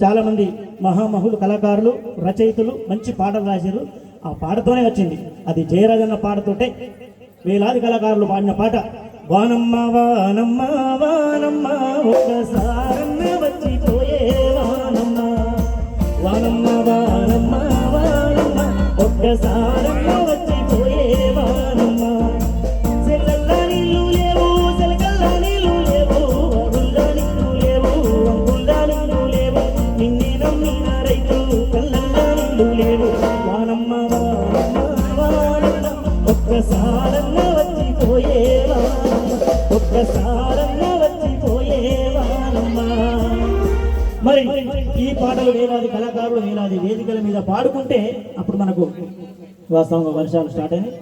చాలామంది మహామహులు, కళాకారులు, రచయితలు మంచి పాటలు రాశారు. ఆ పాటతోనే వచ్చింది. అది జయరాజన్న పాటతోటే వేలాది కళాకారులు పాడిన పాట. వానమ్మ వానమ్మ వానమ్మ ఒక్కసారన్న వచ్చిపోయే వానమ్మ. ఒక్కసారమ్మ వచ్చిపోయేవానమ్మ సెల్లల్లా నీళ్ళు లేవు సెలకల్లా నీళ్ళు లేవు అగుల్లా నీళ్ళు లేవు అంగుల్లా నీళ్ళు లేవు నిన్నే నమ్మిన రైతు కళ్ళల్లా నీళ్ళు లేవు వానమ్మ వానమ్మ వానమ్మ ఒక్కసారమ్మ వచ్చిపోయేవానమ్మ ఒక్కసారమ్మ వచ్చిపోయేవానమ్మ. మరి ఈ పాటలు వేలాది కళాకారులు వేలాది వేదికల మీద పాడుకుంటే అప్పుడు మనకు వాస్తవంగా వర్షాలు స్టార్ట్ అయినాయి.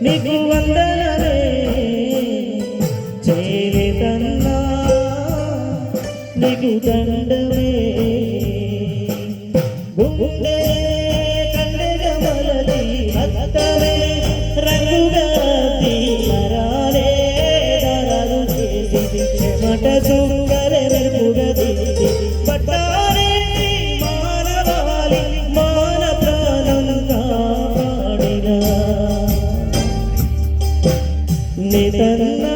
నీకు వందనమే చేరేదన్నా నీకు దండమే గుండె కండగమలది రక్తమే రంగుగా తీరాలే దరాలు చేసి చెమట సుంగరే మెరుపుగది పట్టాలే మానవాళి మాన ప్రాణం కాపాడినా నిదన్నా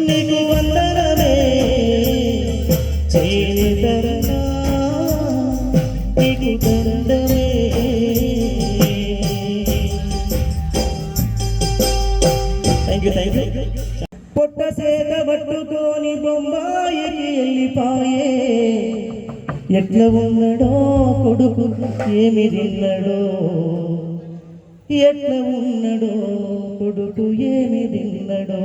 నీకు వందనమే చేనిదన్నా నీకు దండమే. Thank you. పొట్ట సేత పట్టుకొని బొంబాయికి వెళ్ళిపాయే ఎట్లా ఉన్నాడో కొడుకు ఏమి తిన్నాడో ఎట్లా ఉన్నాడో కొడుకు ఏమి తిన్నడో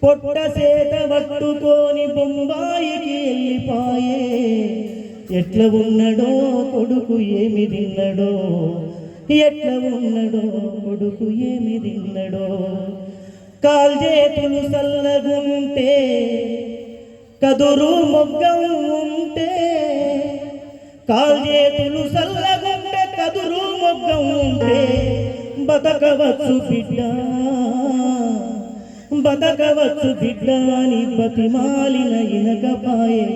పొట్ట సేత పట్టుకొని బొంబాయికి వెళ్ళిపాయే ఎట్లా ఉన్నాడో కొడుకు ఏమి తిన్నడో ఎట్లా ఉన్నాడో కొడుకు ఏమి తిన్నడో కాల్చేతులు చల్లగుంటే కదురు మొగ్గం ఉంటే కాల్చేతులు చల్లగుంటే కదురు మొగ్గం ఉంటే బతకవచ్చు బిడ్డ బతకవచ్చు బిడ్డ అని బతిమాలిన ఇనకపాయే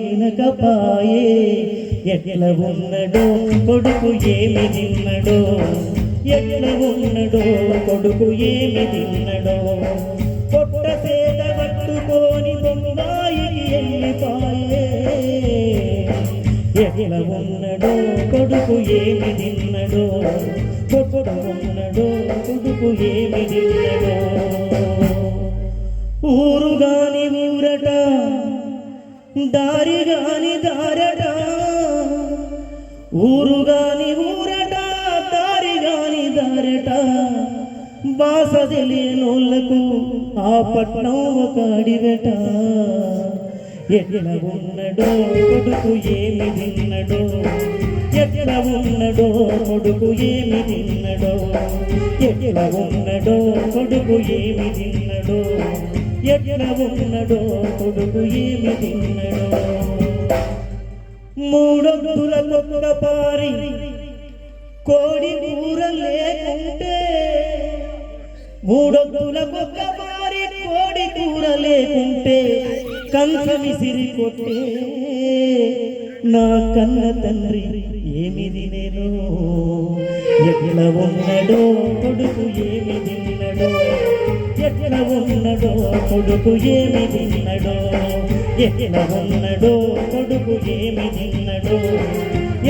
ఎట్లా ఉన్నడో కొడుకు ఏమి తిన్నడో ఎట్లా ఉన్నడో కొడుకు ఏమి తిన్నడో పొట్ట సేద పట్టుకొని బొంబాయికి వెళ్ళిపాయే ఎట్లా ఉన్నడో కొడుకు ఏమి తిన్నడో కొడుకు ఉన్నడో కొడుకు ఏమి తిన్నడో ఊరు గాని ఊరట దారి గాని దారట ఊరు గాని ఊరట దారి గాని దారట బాస తెలియనోళ్లకు ఆ పట్నం ఒక అడిగట ఎట్లా ఉన్నడో కొడుకు ఏమి తిన్నడో ఎట్లా ఉన్నడో కొడుకు ఏమి తిన్నడో ఎట్లా ఉన్నడో కొడుకు ఏమి తిన్నడో ఎట్లా ఉన్నడో కొడుకు ఏమి తిన్నడో మూడొద్దుల పారి కోడి కూర లేకుంటే మూడొద్దుల పారి కోడి కూర లేకుంటే కంచ విసిరి కొట్టే నా కన్న తండ్రి ఏమి తినేను ఎట్లా ఉన్నడో కొడుకు ఏమి తిన్నడో ఎట్లా ఉన్నడో కొడుకు ఏమి తిన్నడో ఎట్లా ఉన్నడో కొడుకు ఏమి తిన్నడో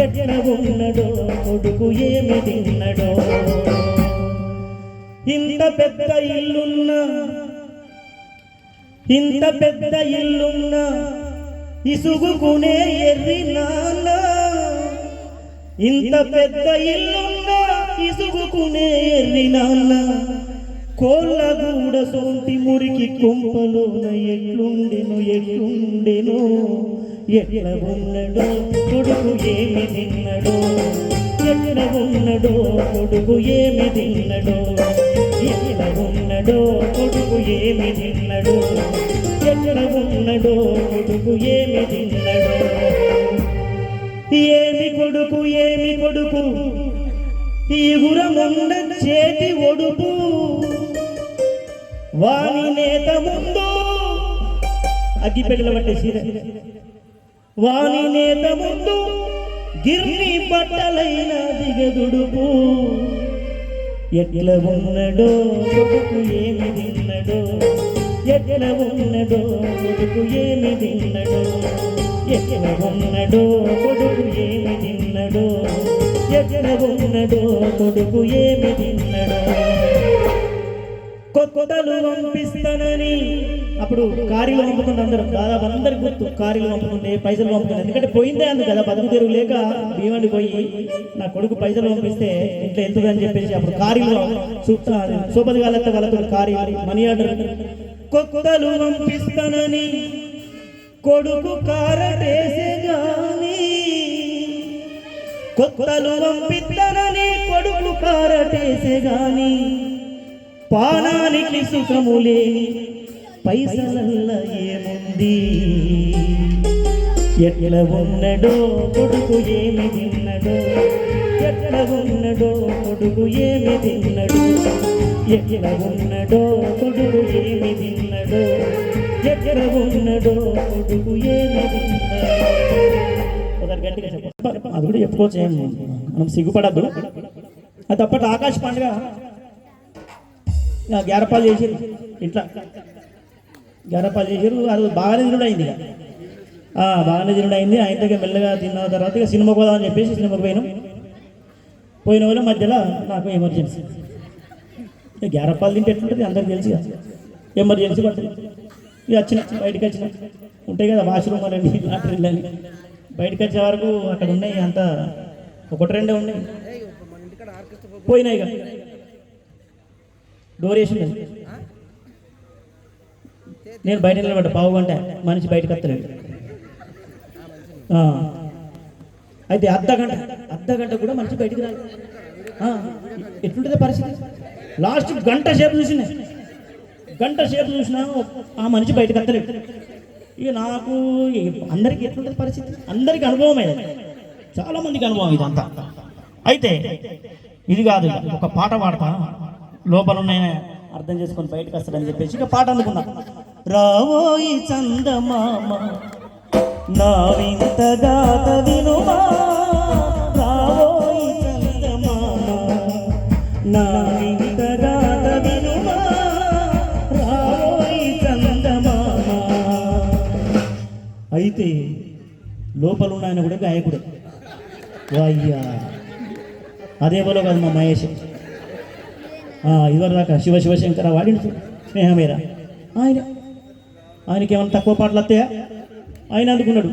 ఎట్లా ఉన్నడో కొడుకు ఏమి తిన్నడో ఇంత పెద్ద ఇల్లున్నా ఇంత పెద్ద ఇల్లున్నా ఇసుగుకునే ఎర్రి నాన్న ఇంత పెద్ద ఇల్లున్నా ఇసుగుకునే ఎర్రి నాన్న కోళ్ళగూడ సోంటి మురికి కొంపలోన ఎట్లుండెను ఎట్లుండెను ఎట్లా ఉన్నడో కొడుకు ఏమి తిన్నడో ఎట్లా ఉన్నడో కొడుకు ఏమి తిన్నడో ఎట్ల ఉన్నడో కొడుకు ఏమి తిన్నడో ఎట్ల ఉన్నడో కొడుకు ఏమి తిన్నడో ఏమి కొడుకు ఈగురముండ చేతి ఒడుపు వాని నేత ముందు అగ్గిపెట్టెలు పట్టే సీర వాని నేత ముందు గిర్ని బట్టలైన దిగదుడుపు ఎట్ల ఉన్నడో కొడుకు ఏమి తిన్నడో ఎట్ల ఉన్నడో కొడుకు ఏమి తిన్నడో ఎట్ల ఉన్నడో కొడుకు ఏమి తిన్నడో ఎట్ల ఉన్నడో కొడుకు ఏమి తిన్నడో కొత్తలు పంపిస్తానని అప్పుడు కారీలు పంపుతుంది అందరూ దాదాపు అందరికి గుర్తు కారీలు పంపుతుంది పైసలు పంపుతుంది ఎందుకంటే పోయిందే అందు కదా బతుకు తెరువు లేక భీమాన్ని పోయి నా కొడుకు పైసలు పంపిస్తే ఇంట్లో ఎంతుంది అని చెప్పేసి అప్పుడు కారీలు సోపది వాళ్ళతో కారీ మనీ ఆర్డర్ కొత్తలు పంపిస్తానని కొడుకు కారటేసేగాని కొత్తలు పంపిస్తానని కొడుకు కారటేసేగాని పానానికి సుఖము లేని పైసలల్ల ఏముంది ఎట్ల ఉన్నడో కొడుకు ఏమి తిన్నడో ఎట్ల ఉన్నడో కొడుకు ఏమి తిన్నడో ఎట్ల ఉన్నడో కొడుకు ఏమి తిన్నడో ఎట్ల ఉన్నడో కొడుకు ఏమి తిన్నడో గట్టిగా చెప్పాలి అది కూడా చెప్పుకోవచ్చు మనం సిగ్గుపడద్దు అది తప్పటి ఆకాశ పండుగ గ్యారపాలు చేసారు ఇంట్లో గ్యారపాలు చేసారు అది బాగానే తినుడు అయింది ఇక బాగానే తినుడు అయింది ఆయన దగ్గర మెల్లగా తిన్న తర్వాత ఇక సినిమాకి పోదామని చెప్పేసి సినిమాకి పోయిన వాళ్ళ మధ్యలో నాకు ఎమర్జెన్సీ ఇక గ్యారపాలు తింటే ఎట్లుంటుంది అందరికి తెలిసి ఎమర్జెన్సీ పడుతుంది ఇక బయటకు వచ్చిన ఉంటాయి కదా వాష్రూమ్ అని లాటరీలు అని బయటకు వచ్చే వరకు అక్కడ ఉన్నాయి అంతా ఒకటి రెండే ఉన్నాయి పోయినాయి ఇక డోర్ వేసి నేను బయట నిలబడ్డా పావు గంట మనిషి బయటకు వస్తలేడు అయితే అర్ధ గంట కూడా మనిషి బయటికి రాదు ఎట్లుంటుంది పరిస్థితి లాస్ట్ గంట సేపు చూసినా ఆ మనిషి బయటకు వస్తలేడు ఇక నాకు అందరికీ ఎట్లుంటుంది పరిస్థితి అందరికీ అనుభవం అయింది చాలా మందికి అనుభవం ఇదంతా అయితే ఇది కాదు ఒక పాట పాడతా లోపల ఉన్నాయని అర్థం చేసుకొని బయటకు వస్తాడని చెప్పేసి ఇక పాట అందుకున్నా రావోయి చందమామ నా వింత గాథ వినుమా రావోయి చందమామ నా వింత గాథ వినుమా రావోయి చందమామ అయితే లోపల ఉన్న ఆయన కూడా గాయకుడే వాయ్యా అదేవలో కాదు మా మహేష్ ఇదివరకు దాకా శివశంకర వాడిండు స్నేహమేరా ఆయనకేమన్నా తక్కువ పాటలు వస్తాయా ఆయన అందుకున్నాడు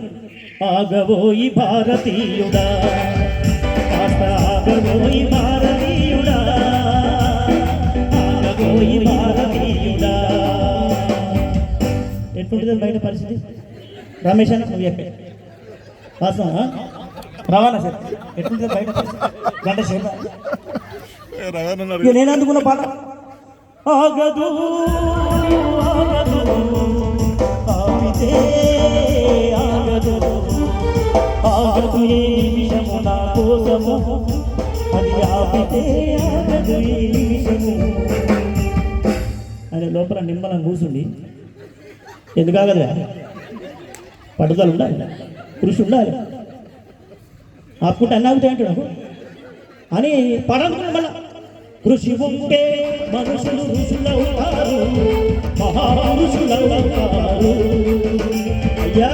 ఆగబోయి భారతీయుడా ఆగబోయి భారతీయుడా ఆగబోయి భారతీయుడా ఎట్లుంటుంది బయట పరిస్థితి రమేష్ అన్న నువ్వు ఎక్కడ వాస్తవా రవాణా సార్ ఎట్లుంటుంది బయట పరిస్థితి గంట సేపు నేను అందుకున్న పాట ఆగదు ఆగితే ఆగదు ఆగదు ఏ నిమిషము నా కోసము అది ఆగితే ఆగదు ఏ నిమిషము అని లోపల నిమ్మలం కూర్చుండి ఎందుకు ఆగదుగా పట్టుదల ఉండాలి కృషి ఉండాలి ఆపుకుంటే అన్నీ ఆగుతాయి అంటాడు అని పడనుకున్నాడు మళ్ళా కృషి ఉంటే మనుషులు ఋషులవుతారు మహాపురుషులవుతారు అయ్యా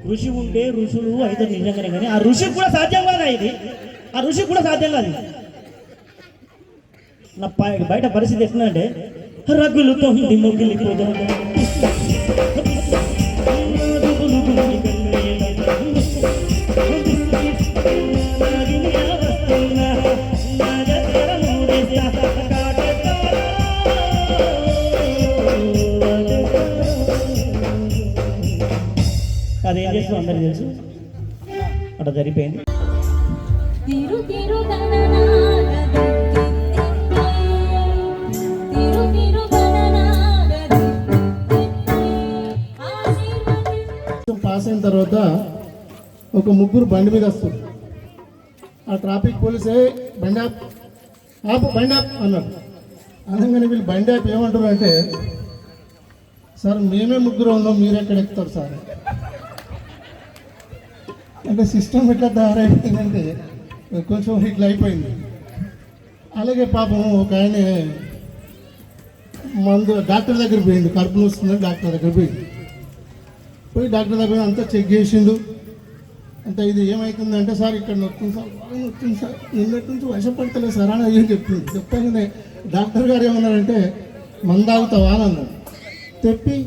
ఋషి ఉంటే ఋషులు అయితే నిజంగానే కానీ ఆ ఋషికి కూడా సాధ్యం కాదా ఇది ఆ ఋషికి కూడా సాధ్యం కాదు నా బయట పరిస్థితి ఎట్లంటే రగ్గులు తొమ్మిది మొగ్గిలి పోదా అదేం చేస్తాం అందరికి తెలుసు అట్లా జరిగిపోయింది దాటిన తర్వాత ఒక ముగ్గురు బండి మీద వస్తారు. ఆ ట్రాఫిక్ పోలీసే బండి ఆప్ ఆపు బండి ఆప్ అన్నారు. అనగానే వీళ్ళు బండి ఆప్ ఏమంటారు అంటే, సార్ మేమే ముగ్గురు ఉన్నాం, మీరు ఎక్కడ ఎక్కుతారు సార్ అంటే సిస్టమ్ ఎట్లా తయారైపోయిందంటే కొంచెం ఇట్లా అయిపోయింది. అలాగే పాపం ఒక ఆయన మందు డాక్టర్ దగ్గర పోయింది, కడుపు నొస్తుందని డాక్టర్ దగ్గర పోయి డాక్టర్ దగ్గర అంతా చెక్ చేసిండు. అంటే ఇది ఏమవుతుందంటే, సార్ ఇక్కడ నొస్తుంది సార్, బాగా నొస్తుంది సార్, నిన్నటి నుంచి వశపడతలేదు సార్ అని ఏం చెప్తుంది. చెప్తానే డాక్టర్ గారు ఏమన్నారంటే, మందాగుతావా అని అన్నాడు. తెప్పి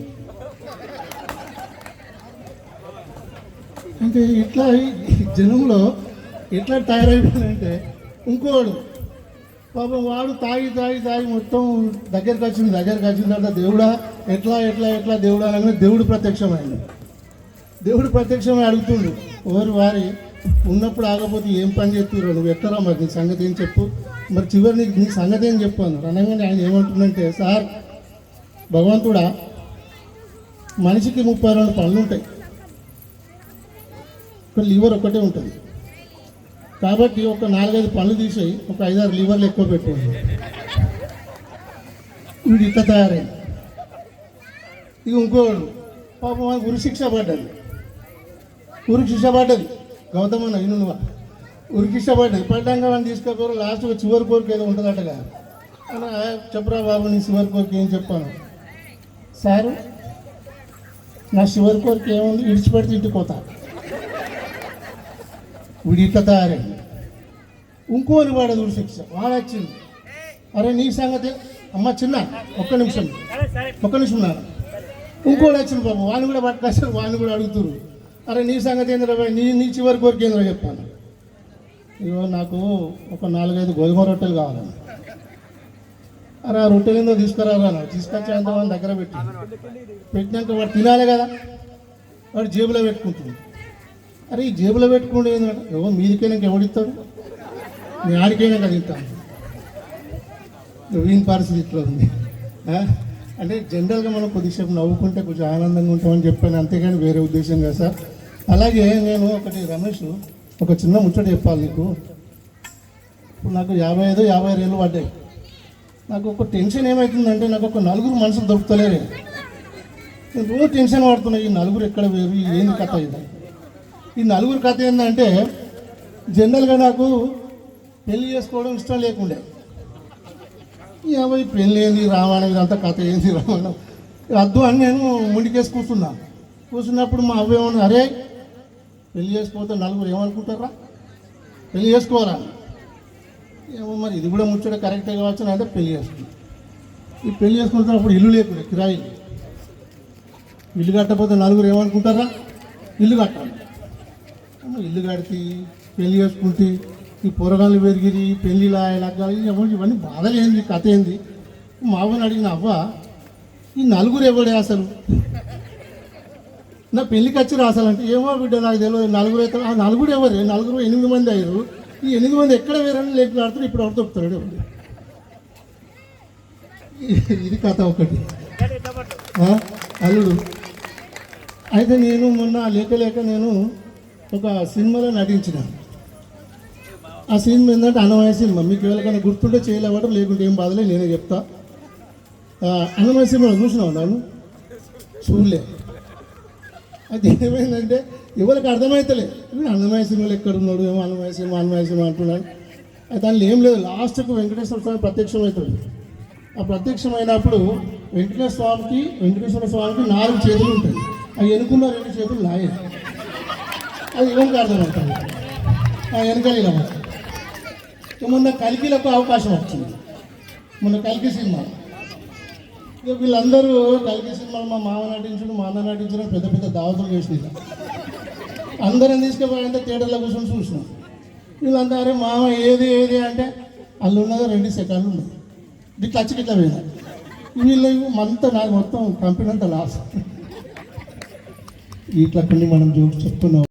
అంటే ఇట్లా జనంలో ఎట్లా తయారైపోయిందంటే, ఇంకోడు పాపం వాడు తాగి మొత్తం దగ్గరికి వచ్చిన తర్వాత దేవుడా ఎట్లా దేవుడా అనగానే దేవుడు ప్రత్యక్షమైంది. దేవుడు ప్రత్యక్షమై అడుగుతుండు, ఎవరు వారి ఉన్నప్పుడు ఆగపోతే ఏం పని చేస్తున్నారు, నువ్వు ఎక్కరా మరి నీ సంగతి ఏం చెప్పు, మరి చివరి నీ సంగతి ఏం చెప్పు అన్నారు. అనగానే ఆయన ఏమంటుందంటే, సార్ భగవంతుడా మనిషికి 32 పనులు ఉంటాయి, ఒక లివర్ ఒక్కటే ఉంటుంది, కాబట్టి ఒక 4-5 పనులు తీసేయి, ఒక 5-6 లివర్లు ఎక్కువ పెట్టండి. వీడు ఇట్లా తయారైంది. ఇక ఇంకోడు పాపం ఉరి శిక్ష పడ్డది గౌతమన్న ఇనువా ఉరికి శిక్ష పడ్డాక వాడిని తీసుకోరు. లాస్ట్ చివరి కోరిక ఏదో ఉంటుందటగా. అలా చెప్పరా బాబు నీ చివరి కోరిక ఏం చెప్పాను. సారు నా చివరి కోరిక ఏముంది, విడిచిపెడితే ఇంటికి పోతా. వీడి ఇట్లా తయారైంది. ఇంకోని వాడదు ఉరి శిక్ష, వాడు వచ్చింది. అరే నీ సంగతి అమ్మ చిన్న ఒక్క నిమిషం నాన్న. ఇంకోటి వచ్చింది బాబు, వాడిని కూడా పట్టుకొచ్చారు, వాడిని కూడా అడుగుతున్నారు, అరే నీ సంగతి ఏంద్రా బాయ్, నీ చివరి కోరిక ఏంద్రా చెప్పాను. ఇగో నాకు ఒక 4-5 గోధుమ రొట్టెలు కావాలని. అరే ఆ రొట్టెలు ఏందో తీసుకురారా, తీసుకొచ్చేంత వాడిని దగ్గర పెట్టినాక వాడు తినాలి కదా, వాడు జేబులో పెట్టుకుంటుంది. అరే ఈ జేబులో పెట్టుకుంటే ఏంటంటే, ఎవరు మీదికైనా ఎవడిస్తాడు, నేను ఆడికైనా కదా ఇస్తాను. వీని పరిస్థితి ఇట్లా ఉంది. అంటే జనరల్గా మనం కొద్దిసేపు నవ్వుకుంటే కొంచెం ఆనందంగా ఉంటామని చెప్పాను, అంతేగాని వేరే ఉద్దేశం కదా సార్. అలాగే నేను ఒకటి రమేష్ ఒక చిన్న ముచ్చట చెప్పాలి నీకు. ఇప్పుడు నాకు 55-56 ఏళ్ళు పడ్డాయి. నాకు ఒక టెన్షన్ ఏమవుతుందంటే, నాకు ఒక 4 మనుషులు దొరుకుతలేరే. నేను రోజు టెన్షన్ పడుతున్నా, ఈ 4 ఎక్కడ వేరు, ఏంది కథ ఇది. ఈ 4 కథ ఏంటంటే, జనరల్గా నాకు పెళ్లి చేసుకోవడం ఇష్టం లేకుండే. ఈ పెళ్ళి ఏంది రామాయణం ఇదంతా కథ ఏంది రామాయణం వద్దు అని నేను ముందుకేసి కూర్చున్నప్పుడు మా అవ్వ ఏమన్నా, అరే పెళ్లి చేసుకోతే 4 ఏమనుకుంటారా, పెళ్లి చేసుకోవాలా. ఏమో మరి ఇది కూడా ముచ్చట కరెక్టే కావచ్చు అంటే పెళ్లి చేసుకున్నాను. ఈ పెళ్లి చేసుకుంటున్నప్పుడు ఇల్లు లేకుండా కిరాయి, ఇల్లు కట్టకపోతే 4 ఏమనుకుంటారా, ఇల్లు కట్టాలి. ఇల్లు కడితే పెళ్లి చేసుకుంటే ఈ పొరగాళ్ళు పెరిగిరి, పెళ్ళిలా లగ్గాలి, ఇవన్నీ బాధలు ఏంది, కథ ఏంది. మా అవ్వని అడిగిన, అవ్వ ఈ 4 ఎవడే అసలు, నా పెళ్ళికి వచ్చి రాసాలంటే, ఏమో బిడ్డ నాకు తెలియదు 4 అయితే. ఆ 4 ఎవరే, 8 మంది అయ్యారు. ఈ 8 మంది ఎక్కడ వేరని లేకుండా ఆడుతారు, ఇప్పుడు ఎవరు దొరుకుతాడు. ఇది కథ ఒకటి అల్లుడు. అయితే నేను మొన్న లేక నేను ఒక సినిమాలో నటించిన. ఆ సినిమా ఏంటంటే అన్నమయ్య సినిమా. మీకు ఎవరికైనా గుర్తుంటే చేయలేవడం, లేకుంటే ఏం బాధలే నేనే చెప్తా. అన్నమయ్య సినిమా చూసినావు నన్ను చూడలే. అయితే ఏమైందంటే ఎవరికి అర్థమవుతలే, అన్నమయ్య సినిమాలు ఎక్కడున్నాడు, ఏమో అన్నమయ్య సినిమా అంటున్నాడు. అయితే దానిలో ఏం లేదు, లాస్ట్కు వెంకటేశ్వర స్వామి ప్రత్యక్షమవుతుంది. ఆ ప్రత్యక్షమైనప్పుడు వెంకటేశ్వర స్వామికి 4 చేతులు ఉంటాయి. అవి వెనుకున్న 2 చేతులు నాయ. అది ఎవరికి అర్థమవుతుంది, ఆ వెనకాల ఇలా. మొన్న కలికిలకు అవకాశం వచ్చింది, మొన్న కలికి సినిమా. ఇక వీళ్ళందరూ కలికి సినిమాలు మా మామ నటించడం, మా అన్న నటించడం, పెద్ద దావతులు చేసినాయి. అందరం తీసుకుపోయారంటే థియేటర్లో కూర్చొని చూసినాం. వీళ్ళంతా అరే మామ ఏది అంటే వాళ్ళు ఉన్నదో 2 సెకండ్లు ఉన్నాయి. ఇట్లా వచ్చి ఇట్లా పోయినా. వీళ్ళు నాకు మొత్తం కంపెనీ అంతా లాస్. ఇట్లా కొన్ని మనం జోక్స్ చెప్తున్నాం.